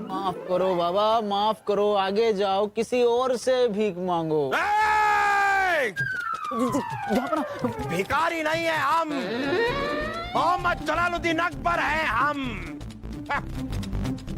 माफ करो बाबा, माफ करो, आगे जाओ, किसी और से भीख मांगो। भिखारी नहीं है हम, मोहम्मद जलालुद्दीन अकबर हैं हम।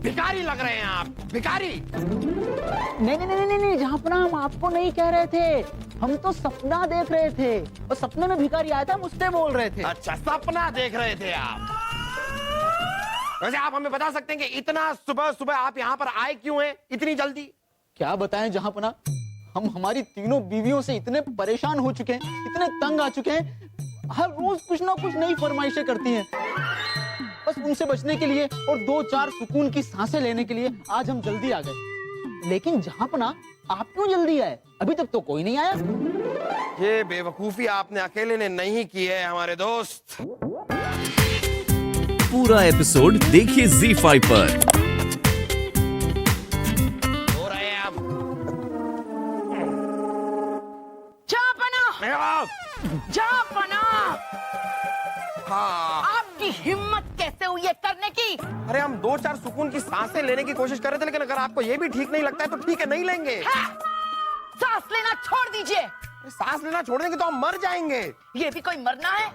भिखारी लग रहे हैं आप, भिखारी। नहीं नहीं नहीं नहीं जहाँपना, हम आपको नहीं कह रहे थे, हम तो सपना देख रहे थे और सपने में भिखारी आया था, हम उससे बोल रहे थे। अच्छा, सपना देख रहे थे आप। वैसे आप हमें बता सकते हैं कि इतना सुबह सुबह आप यहाँ पर आए क्यों हैं, इतनी जल्दी? क्या बताएं जहाँपना, हम हमारी तीनों बीवियों से इतने परेशान हो चुके हैं, इतने तंग आ चुके हैं, हर रोज कुछ ना कुछ नई फरमाइशें करती हैं। बस उनसे बचने के लिए और 2-4 सुकून की सांसें लेने के लिए आज हम जल्दी आ गए। लेकिन जहाँपना, आप क्यों जल्दी आए? अभी तक तो कोई नहीं आया। ये बेवकूफी आपने अकेले ने नहीं की है हमारे दोस्त। पूरा एपिसोड देखिए ZEE5 पर। हो रहे हैं हम। जहाँपना, हाँ, आपकी हिम्मत कैसे हुई है करने की? अरे हम 2-4 सुकून की सांसें लेने की कोशिश कर रहे थे, लेकिन अगर आपको ये भी ठीक नहीं लगता है तो ठीक है, नहीं लेंगे। सांस लेना छोड़ दीजिए। सांस लेना छोड़ देंगे तो हम मर जाएंगे। ये भी कोई मरना है?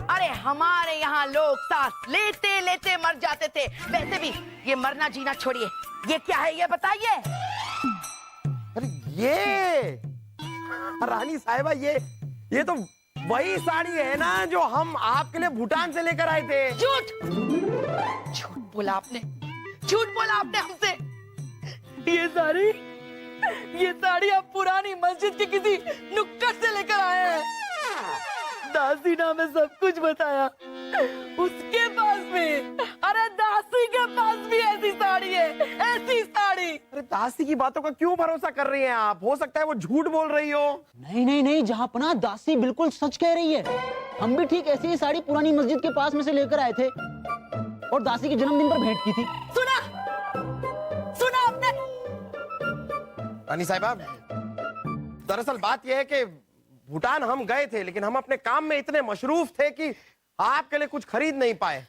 अरे हमारे यहाँ लोग सांस लेते लेते मर जाते थे। वैसे भी ये मरना जीना छोड़िए, ये क्या है ये बताइए। अरे ये रानी साहिबा, ये तो वही साड़ी है ना जो हम आपके लिए भूटान से लेकर आए थे। झूठ, झूठ बोला आपने, झूठ बोला आपने हमसे। ये साड़ी आप पुरानी मस्जिद के किसी नुक्कड़ से लेकर आए हैं। दासी ने हमें सब कुछ बताया, उसके पास भी, अरे दासी के पास भी ऐसी साड़ी है, ऐसी साड़ी। अरे दासी की बातों का क्यों भरोसा कर रही हैं आप? हो सकता है वो झूठ बोल रही हो। नहीं नहीं नहीं जहाँपना, दासी बिल्कुल सच कह रही है। हम भी ठीक ऐसी ही साड़ी पुरानी मस्जिद के पास में से लेकर आए थे और दासी के जन्मदिन पर भेंट की थी। सुना, सुना आपने? रानी साहिबा, दरअसल बात यह है कि भूटान हम गए थे, लेकिन हम अपने काम में इतने मशरूफ थे कि आपके लिए कुछ खरीद नहीं पाए।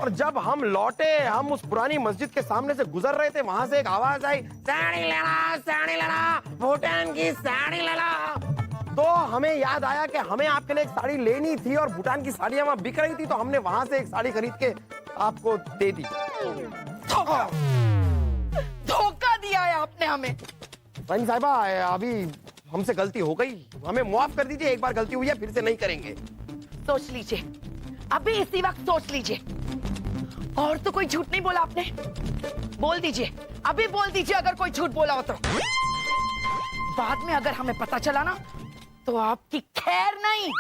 और जब हम लौटे, हम उस पुरानी मस्जिद के सामने से गुजर रहे थे, वहां से एक आवाज आई, साड़ी लेना, भूटान की साड़ी लेना। तो हमें याद आया कि हमें आपके लिए एक साड़ी लेनी थी और भूटान की साड़ियां वहां बिक रही थी, तो हमने वहां से एक साड़ी खरीद के आपको दे दी। धोखा दिया है आपने हमें। रानी साहिबा, अभी हमसे गलती हो गई, हमें माफ कर दीजिए। एक बार गलती हुई है, फिर से नहीं करेंगे। सोच लीजिए, अभी इसी वक्त सोच लीजिए। और तो कोई झूठ नहीं बोला आपने? बोल दीजिए, अभी बोल दीजिए अगर कोई झूठ बोला हो तो। बाद में अगर हमें पता चला ना तो आपकी खैर नहीं।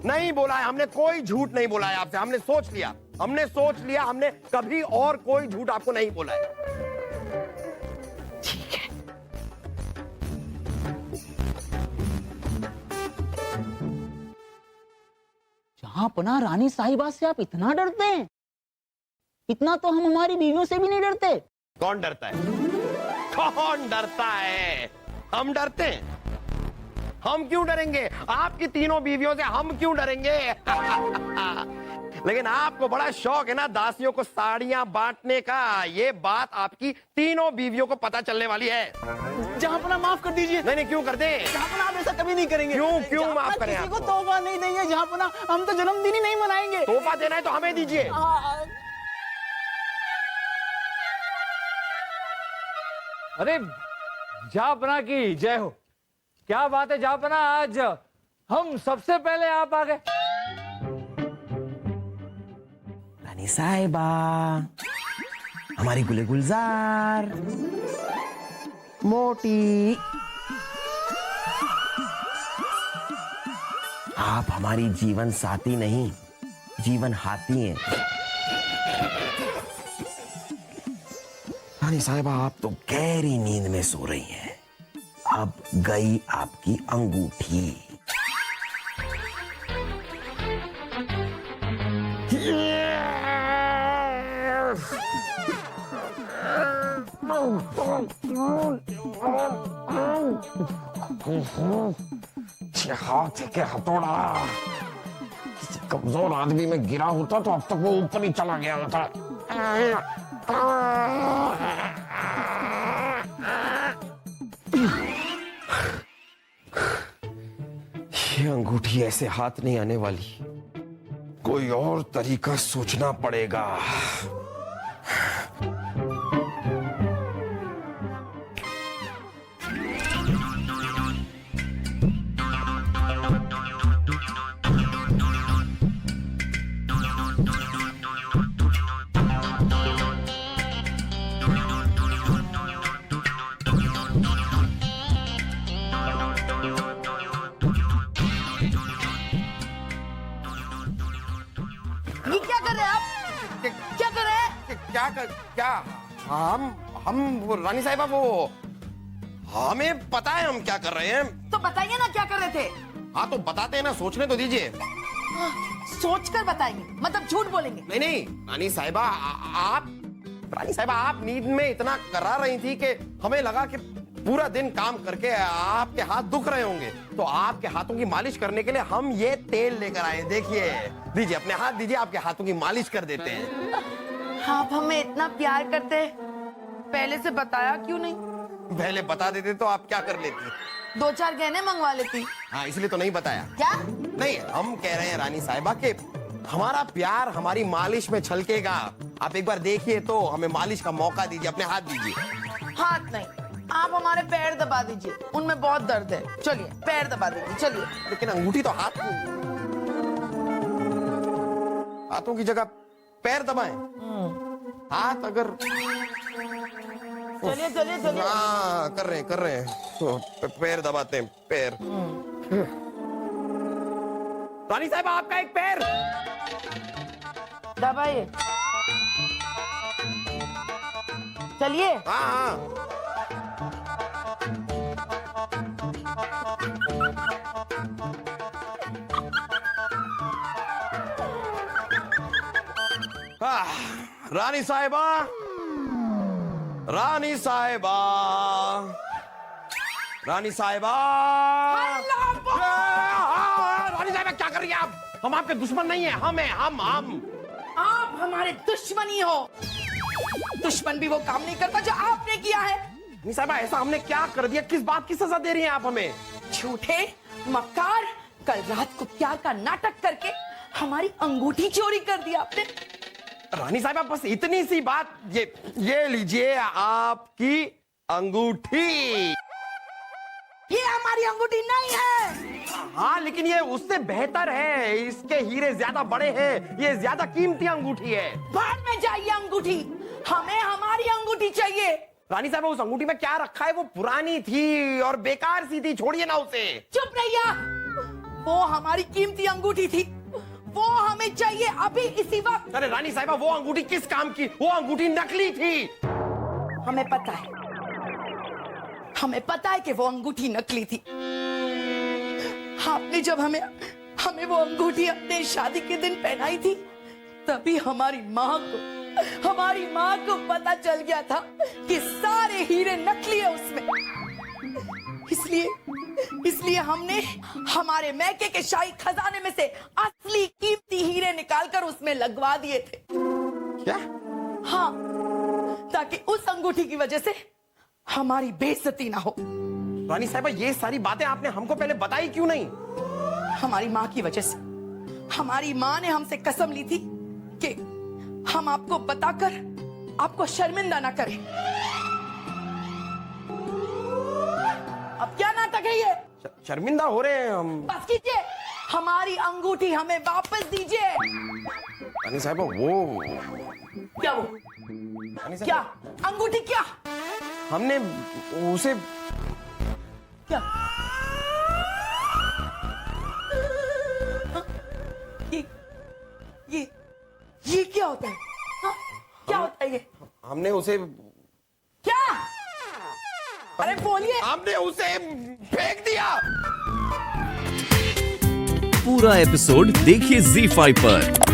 नहीं बोला है हमने, कोई झूठ नहीं बोला है आपसे। हमने सोच लिया, हमने कभी और कोई झूठ आपको नहीं बोला है। ठीक है। जहाँपना, रानी साहिबा से आप इतना डरते हैं? इतना तो हम हमारी बीवियों से भी नहीं डरते। कौन डरता है? कौन डरता है? हम डरते हैं। हम क्यों डरेंगे? आपकी तीनों बीवियों से हम क्यों डरेंगे? लेकिन आपको बड़ा शौक है ना दासियों को साड़ियां बांटने का। ये बात आपकी तीनों बीवियों को पता चलने वाली है। जहाँपना, माफ कर दीजिए। नहीं, क्यों कर दें? जहाँपना, आप ऐसा कभी नहीं करेंगे। क्यों माफ करें? किसी को तोहफा नहीं देंगे जहाँपना, हम तो जन्मदिन ही नहीं मनाएंगे। तोहफा देना है तो हमें दीजिए। अरे जहाँपना की जय हो। क्या बात है जहाँपना, आज हम सबसे पहले आप आ गए। रानी साहिबा, हमारी गुले गुलजार, मोटी, आप हमारी जीवन साथी नहीं, जीवन हाथी हैं। रानी साहिबा, आप तो गहरी नींद में सो रही हैं। अब गई आपकी अंगूठी। हाथ के हथौड़ा, किसी कमजोर आदमी में गिरा होता तो अब तक वो ऊपर ही चला गया होता। ये अंगूठी ऐसे हाथ नहीं आने वाली, कोई और तरीका सोचना पड़ेगा। ये क्या कर रहे हैं आप? क्या कर रहे हैं? क्या हम वो रानी साहिबा, वो हमें पता है हम क्या कर रहे हैं। तो बताइए ना क्या कर रहे थे? हाँ तो बताते हैं ना, सोचने तो दीजिए। सोच कर बताएंगे, मतलब झूठ बोलेंगे? नहीं नहीं रानी साहिबा, आप नींद में इतना करा रही थी कि हमें लगा कि पूरा दिन काम करके आपके हाथ दुख रहे होंगे, तो आपके हाथों की मालिश करने के लिए हम ये तेल लेकर आए। देखिए, दीजिए अपने हाथ दीजिए, आपके हाथों की मालिश कर देते हैं। आप हमें इतना प्यार करते हैं, पहले से बताया क्यों नहीं? पहले बता देते तो आप क्या कर लेती? 2-4 गहने मंगवा लेती। हाँ, इसलिए तो नहीं बताया। क्या? नहीं, हम कह रहे हैं रानी साहिबा कि हमारा प्यार हमारी मालिश में छलकेगा। आप एक बार देखिए तो हमें मालिश का मौका दीजिए, अपने हाथ दीजिए। हाथ नहीं, आप हमारे पैर दबा दीजिए, उनमें बहुत दर्द है। चलिए पैर दबा दीजिए, चलिए। लेकिन अंगूठी तो हाथों की जगह पैर दबाएं। हाथ अगर चलिए चलिए चलिए। हाँ कर रहे हैं तो पैर दबाते हैं, पैर। रानी साहब आपका एक पैर दबाइए। चलिए। हाँ। रानी साहिबा, रानी साहिबा, रानी साहिबा, रानी साहिबा क्या कर रही है आप? हम आपके दुश्मन नहीं है, हम हैं, हम। आप हमारे दुश्मन ही हो। दुश्मन भी वो काम नहीं करता जो आपने किया है। रानी साहिबा ऐसा हमने क्या कर दिया? किस बात की सजा दे रही हैं आप हमें? झूठे मक्कार, कल रात को प्यार का नाटक करके हमारी अंगूठी चोरी कर दी आपने। रानी साहिबा बस इतनी सी बात, ये लीजिए आपकी अंगूठी। ये हमारी अंगूठी नहीं है। हाँ लेकिन ये उससे बेहतर है, इसके हीरे ज्यादा बड़े हैं, ये ज्यादा कीमती अंगूठी है। बाद में जाइए अंगूठी, हमें हमारी अंगूठी चाहिए। रानी साहब उस अंगूठी में क्या रखा है? वो पुरानी थी और बेकार सी थी, छोड़िए ना उसे। चुप रहिए, वो हमारी कीमती अंगूठी थी, वो हमें चाहिए अभी इसी वक्त। अरे रानी साहिबा वो अंगूठी किस काम की? वो अंगूठी नकली थी। हमें पता है, हमें पता है कि वो अंगूठी नकली थी। आपने जब हमें वो अंगूठी अपने शादी के दिन पहनाई थी, तभी हमारी माँ को पता चल गया था कि सारे हीरे नकली है उसमें। इसलिए हमने हमारे मैके के शाही खजाने में से असली कीमती हीरे निकालकर उसमें लगवा दिए थे। क्या? हाँ, ताकि उस अंगूठी की वजह से हमारी बेइज्जती ना हो। रानी साहिबा ये सारी बातें आपने हमको पहले बताई क्यों नहीं? हमारी माँ की वजह से। हमारी माँ ने हमसे कसम ली थी कि हम आपको बताकर आपको शर्मिंदा ना करें। अब क्या नाटक है ये? शर्मिंदा हो रहे हैं हम। बस कीजिए, हमारी अंगूठी हमें वापस दीजिए। रानी साहिबा वो क्या वो? रानी साहिबा, क्या अंगूठी? क्या हमने उसे क्या? ये क्या होता है? हाँ? क्या होता है ये? हमने उसे क्या? अरे बोलिए। हमने उसे फेंक दिया। पूरा एपिसोड देखिए ZEE5 पर।